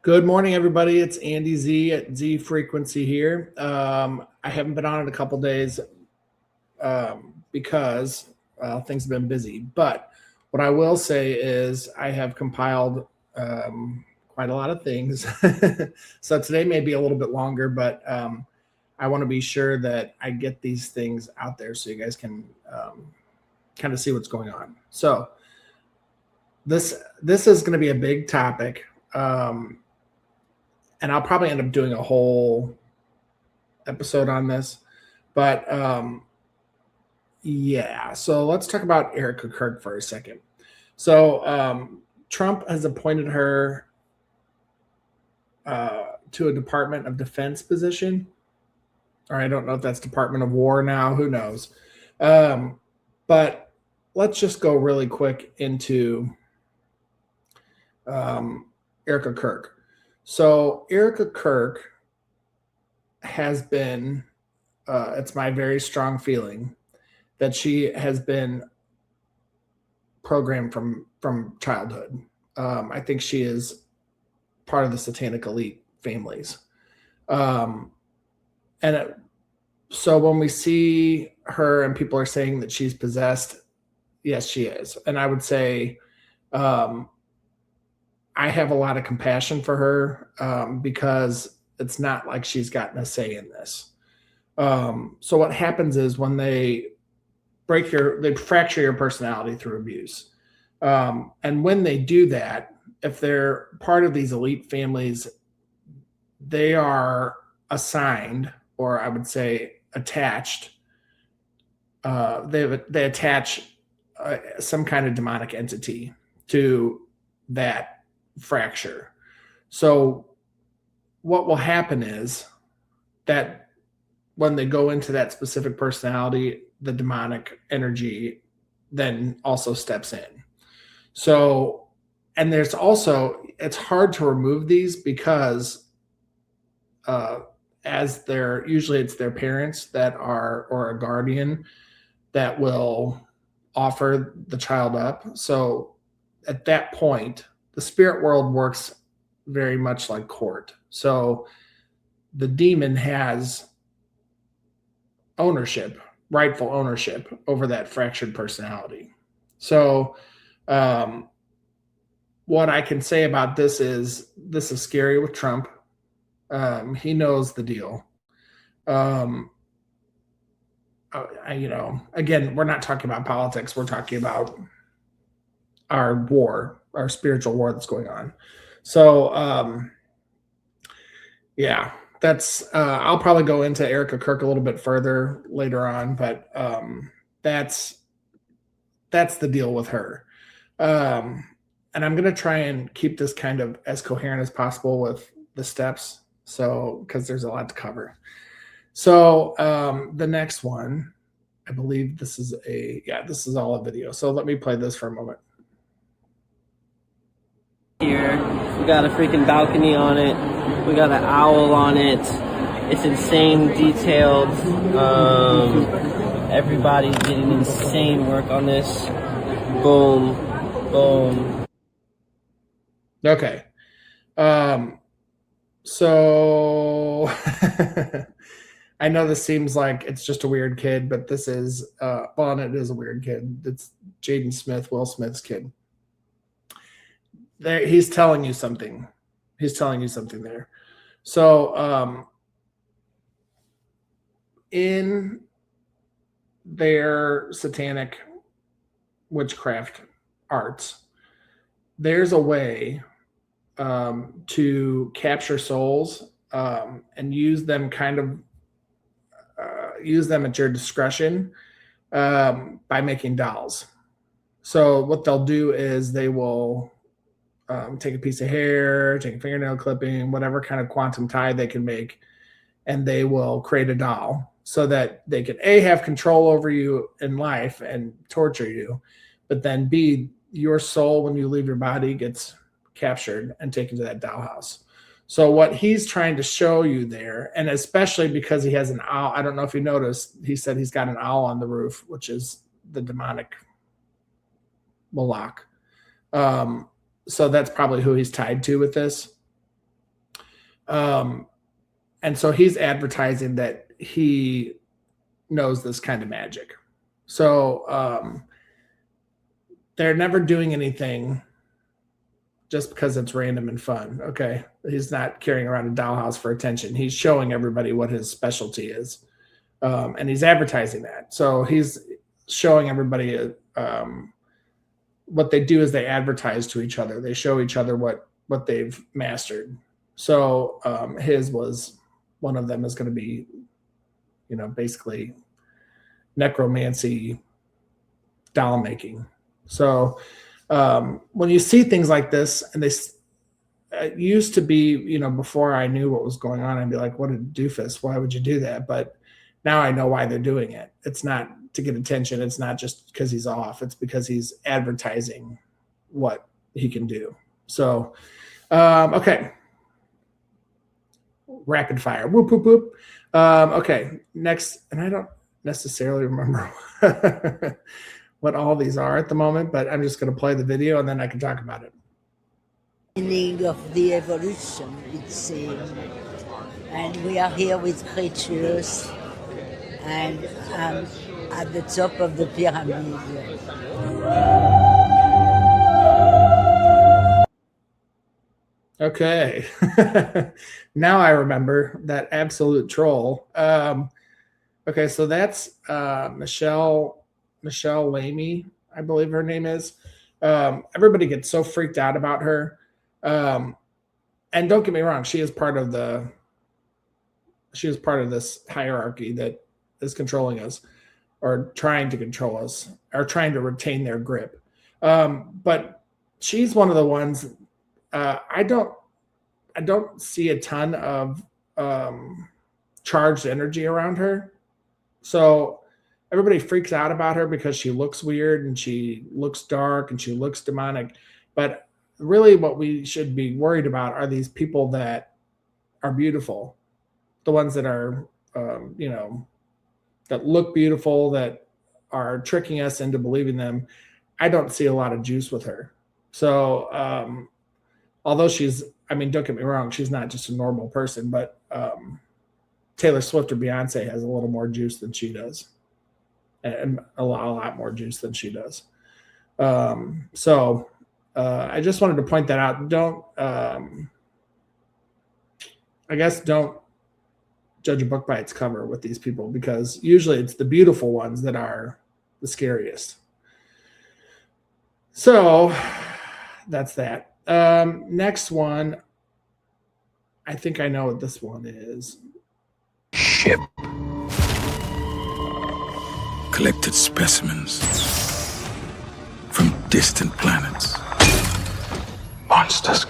Good morning, everybody. It's Andy Z at Z Frequency here. I haven't been on in a couple days because things have been busy. But what I will say is I have compiled quite a lot of things. So today may be a little bit longer, but I want to be sure that I get these things out there so you guys can kind of see what's going on. So this is going to be a big topic. And I'll probably end up doing a whole episode on this. But yeah, so let's talk about Erika Kirk for a second. So Trump has appointed her to a Department of Defense position. Or I don't know if that's Department of War now. Who knows? But let's just go really quick into Erika Kirk. So Erika Kirk has been, it's my very strong feeling that she has been programmed from childhood. I think she is part of the satanic elite families. So when we see her and people are saying that she's possessed, yes, she is. And I would say, I have a lot of compassion for her because it's not like she's gotten a say in this. So what happens is when they fracture your personality through abuse. And when they do that, if they're part of these elite families, they are assigned, or I would say attached. They attach some kind of demonic entity to that fracture. So what will happen is that when they go into that specific personality, the demonic energy then also steps in. So, and there's also, it's hard to remove these because usually it's their parents that are, or a guardian that will offer the child up. So at that point, the spirit world works very much like court. So the demon has ownership, rightful ownership over that fractured personality. So what I can say about this is scary with Trump. He knows the deal. Again, we're not talking about politics. We're talking about our war, our spiritual war that's going on. So, yeah, that's, I'll probably go into Erika Kirk a little bit further later on, but that's the deal with her. And I'm going to try and keep this kind of as coherent as possible with the steps. So, because there's a lot to cover. So the next one, I believe this is this is all a video. So let me play this for a moment. Here, we got a freaking balcony on it. We got an owl on it. It's insane detailed. Everybody's getting insane work on this. Boom, boom. Okay. So I know this seems like it's just a weird kid, but this is, and it is a weird kid. It's Jaden Smith, Will Smith's kid. There, he's telling you something. He's telling you something there. So in their satanic witchcraft arts, there's a way to capture souls and use them at your discretion by making dolls. So what they'll do is they will take a piece of hair, take a fingernail clipping, whatever kind of quantum tie they can make, and they will create a doll so that they can A, have control over you in life and torture you, but then B, your soul, when you leave your body, gets captured and taken to that dollhouse. So what he's trying to show you there, and especially because he has an owl, I don't know if you noticed, he said he's got an owl on the roof, which is the demonic Moloch. So that's probably who he's tied to with this. And so he's advertising that he knows this kind of magic. So they're never doing anything just because it's random and fun. Okay. He's not carrying around a dollhouse for attention. He's showing everybody what his specialty is. And he's advertising that. So he's showing everybody what they do is they advertise to each other. They show each other what they've mastered. So his was one of them is going to be, basically necromancy, doll making. So when you see things like this, and it used to be, before I knew what was going on, I'd be like, what a doofus. Why would you do that? But now I know why they're doing it. It's not to get attention. It's not just because he's off. It's because he's advertising what he can do. So, okay. Rapid fire. Whoop, whoop, whoop. Okay. Next. And I don't necessarily remember what all these are at the moment, but I'm just going to play the video and then I can talk about it. Beginning of the evolution, it seems. And we are here with creatures and at the top of the pyramid. Okay. Now I remember that absolute troll. Okay, so that's Michelle Lamy, I believe her name is. Everybody gets so freaked out about her. And don't get me wrong, she is part of this hierarchy that is controlling us, or trying to control us, or trying to retain their grip. But she's one of the ones. I don't see a ton of charged energy around her. So everybody freaks out about her because she looks weird and she looks dark and she looks demonic. But really what we should be worried about are these people that are beautiful, the ones that are, that look beautiful, that are tricking us into believing them. I don't see a lot of juice with her. So, although don't get me wrong, she's not just a normal person, but Taylor Swift or Beyonce has a little more juice than she does, and a lot more juice than she does. So I just wanted to point that out. Don't judge a book by its cover with these people, because usually it's the beautiful ones that are the scariest. So that's that. Next one, I think I know what this one is. Ship. Collected specimens from distant planets. Monsters.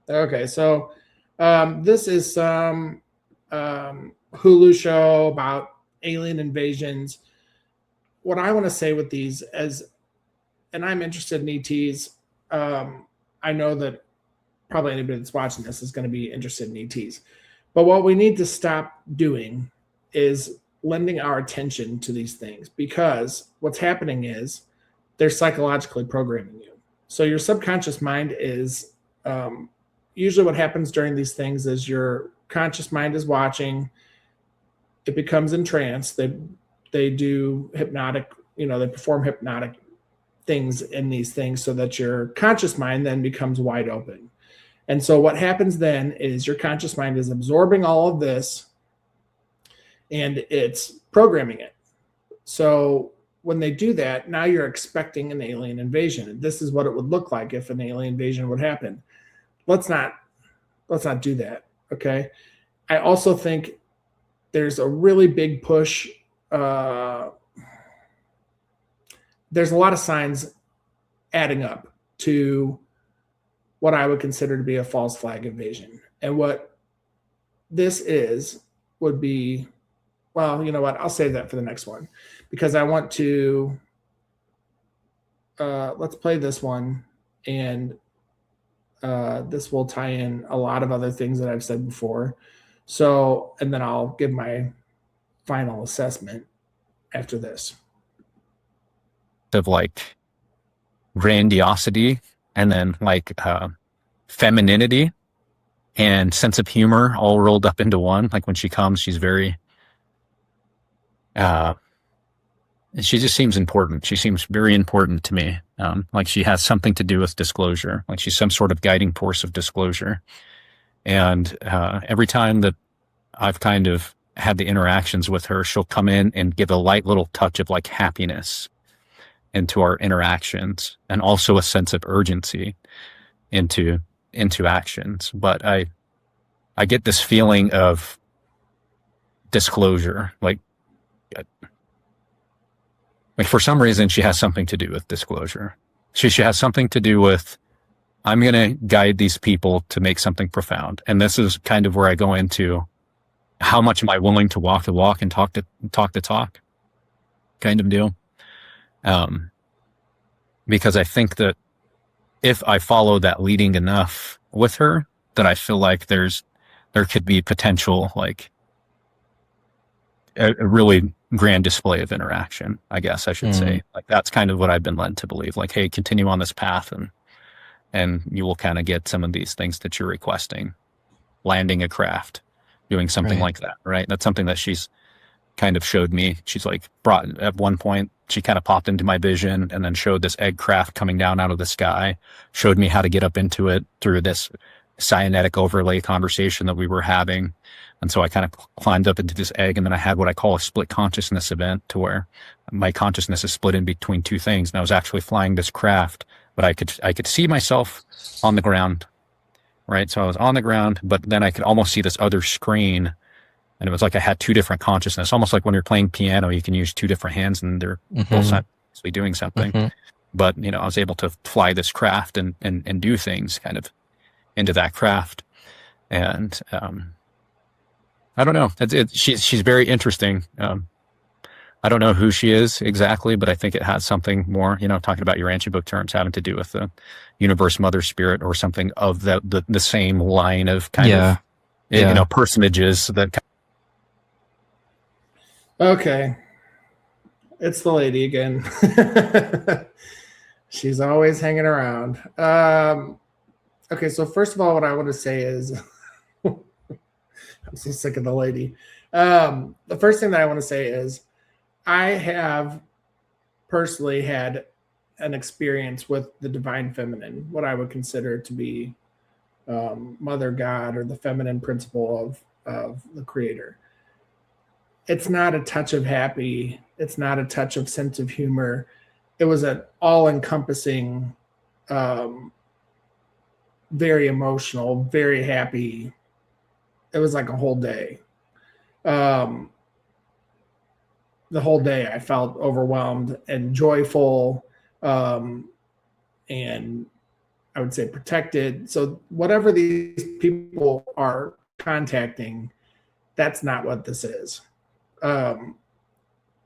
Okay, so this is some Hulu show about alien invasions. What I want to say with these and I'm interested in ETs. I know that probably anybody that's watching this is going to be interested in ETs. But what we need to stop doing is lending our attention to these things, because what's happening is they're psychologically programming you. So your subconscious mind is usually what happens during these things is your conscious mind is watching. It becomes entranced. They do hypnotic, they perform hypnotic things in these things so that your conscious mind then becomes wide open. And so what happens then is your conscious mind is absorbing all of this and it's programming it. So when they do that, now you're expecting an alien invasion. This is what it would look like if an alien invasion would happen. Let's not do that. Okay. I also think there's a really big push. There's a lot of signs adding up to what I would consider to be a false flag invasion. And what this would be, well, you know what? I'll save that for the next one, because I want to, let's play this one and This will tie in a lot of other things that I've said before. So, and then I'll give my final assessment after this. Of like grandiosity and then like femininity and sense of humor all rolled up into one. Like when she comes, she's very she just seems important. She seems very important to me. Like she has something to do with disclosure. Like she's some sort of guiding force of disclosure. And every time that I've kind of had the interactions with her, she'll come in and give a light little touch of like happiness into our interactions, and also a sense of urgency into actions. But I get this feeling of disclosure, like for some reason she has something to do with disclosure. She has something to do with, I'm going to guide these people to make something profound. And this is kind of where I go into how much am I willing to walk the walk and talk the talk kind of deal. Because I think that if I follow that leading enough with her, that I feel like there could be potential, like a really grand display of interaction, I guess I should say. Like that's kind of what I've been led to believe. Like, hey, continue on this path and you will kind of get some of these things that you're requesting. Landing a craft, doing something like that, right? That's something that she's kind of showed me. She's like brought, at one point, she kind of popped into my vision and then showed this egg craft coming down out of the sky, showed me how to get up into it through this cynetic overlay conversation that we were having. And so I kind of climbed up into this egg, and then I had what I call a split consciousness event, to where my consciousness is split in between two things. And I was actually flying this craft, but I could see myself on the ground, right? So I was on the ground, but then I could almost see this other screen. And it was like I had two different consciousness, almost like when you're playing piano, you can use two different hands and they're both simultaneously doing something. But, you know, I was able to fly this craft and do things kind of into that craft. And I don't know. She's very interesting. I don't know who she is exactly, but I think it has something more, you know, talking about your ancient book terms, having to do with the universe, mother spirit, or something of the same line of kind of, you know, personages that. Okay. It's the lady again. She's always hanging around. Okay, so first of all, what I want to say is I'm so sick of the lady. The first thing that I want to say is I have personally had an experience with the divine feminine, what I would consider to be Mother God, or the feminine principle of the creator. It's not a touch of happy. It's not a touch of sense of humor. It was an all-encompassing, very emotional, very happy. It was like a whole day. The whole day I felt overwhelmed and joyful, and I would say protected. So whatever these people are contacting, that's not what this is.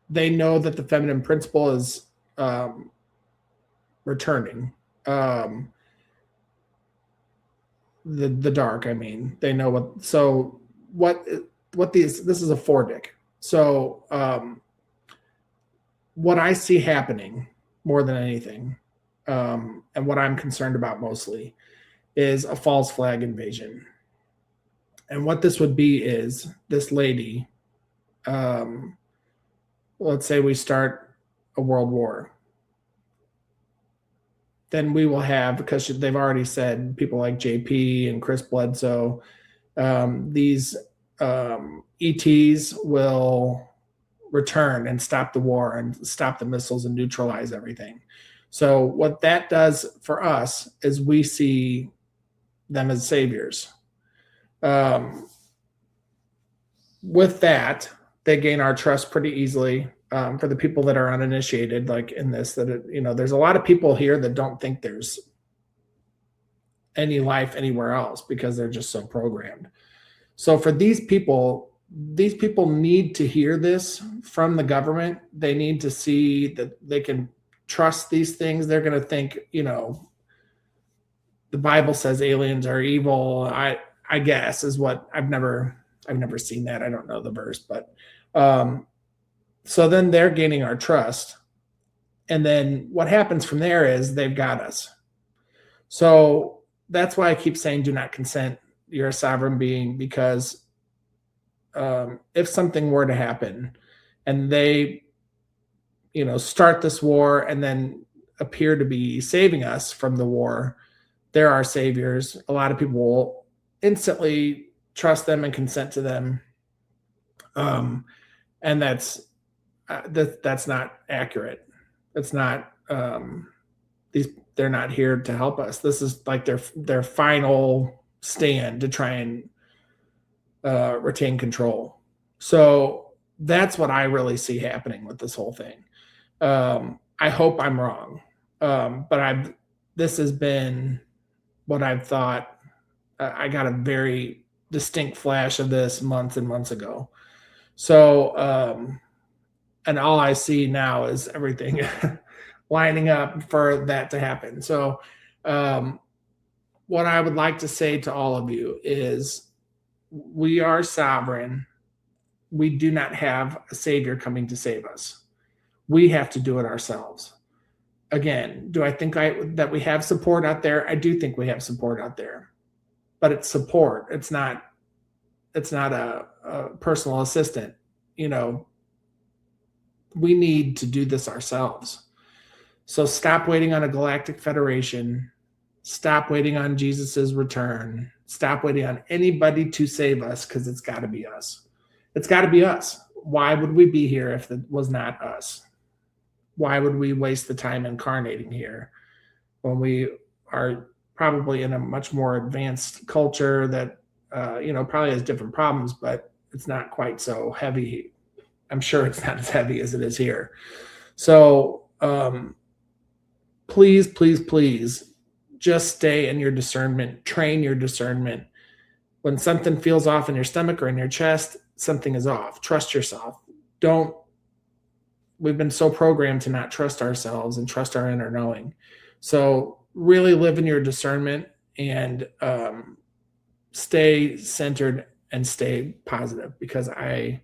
They know that the feminine principle is returning. The dark, I mean, they know what. So what this is a fordic. So what I see happening more than anything, and what I'm concerned about mostly, is a false flag invasion. And what this would be is this lady. Let's say we start a world war. Then we will have, because they've already said, people like JP and Chris Bledsoe, these ETs will return and stop the war and stop the missiles and neutralize everything. So what that does for us is we see them as saviors. With that, they gain our trust pretty easily. For the people that are uninitiated, like in this, there's a lot of people here that don't think there's any life anywhere else because they're just so programmed. So for these people need to hear this from the government. They need to see that they can trust these things. They're going to think, the Bible says aliens are evil. I guess is what I've never seen that. I don't know the verse, but so then they're gaining our trust. And then what happens from there is they've got us. So that's why I keep saying do not consent. You're a sovereign being, because if something were to happen and they, start this war and then appear to be saving us from the war, they're our saviors. A lot of people will instantly trust them and consent to them. And that's not accurate. It's not, they're not here to help us. This is like their final stand to try and retain control. So that's what I really see happening with this whole thing. I hope I'm wrong. But this has been what I've thought. I got a very distinct flash of this months and months ago. So, and all I see now is everything lining up for that to happen. So, what I would like to say to all of you is we are sovereign. We do not have a savior coming to save us. We have to do it ourselves. Again, do I think that we have support out there? I do think we have support out there, but it's support. It's not a personal assistant. We need to do this ourselves. So stop waiting on a galactic federation. Stop waiting on Jesus's return. Stop waiting on anybody to save us, because it's got to be us. It's got to be us. Why would we be here if it was not us? Why would we waste the time incarnating here when we are probably in a much more advanced culture that, probably has different problems, but it's not quite so heavy. I'm sure it's not as heavy as it is here. So please, please, please just stay in your discernment, train your discernment. When something feels off in your stomach or in your chest, something is off. Trust yourself. We've been so programmed to not trust ourselves and trust our inner knowing. So really live in your discernment and stay centered and stay positive, because I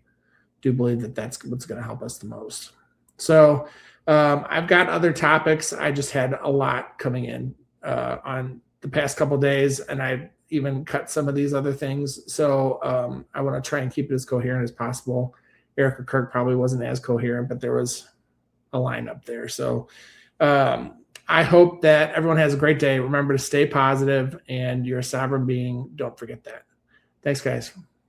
do believe that that's what's going to help us the most. So I've got other topics. I just had a lot coming in on the past couple of days, and I even cut some of these other things. So I want to try and keep it as coherent as possible. Erika Kirk probably wasn't as coherent, but there was a lineup there. So I hope that everyone has a great day. Remember to stay positive, and you're a sovereign being. Don't forget that. Thanks, guys.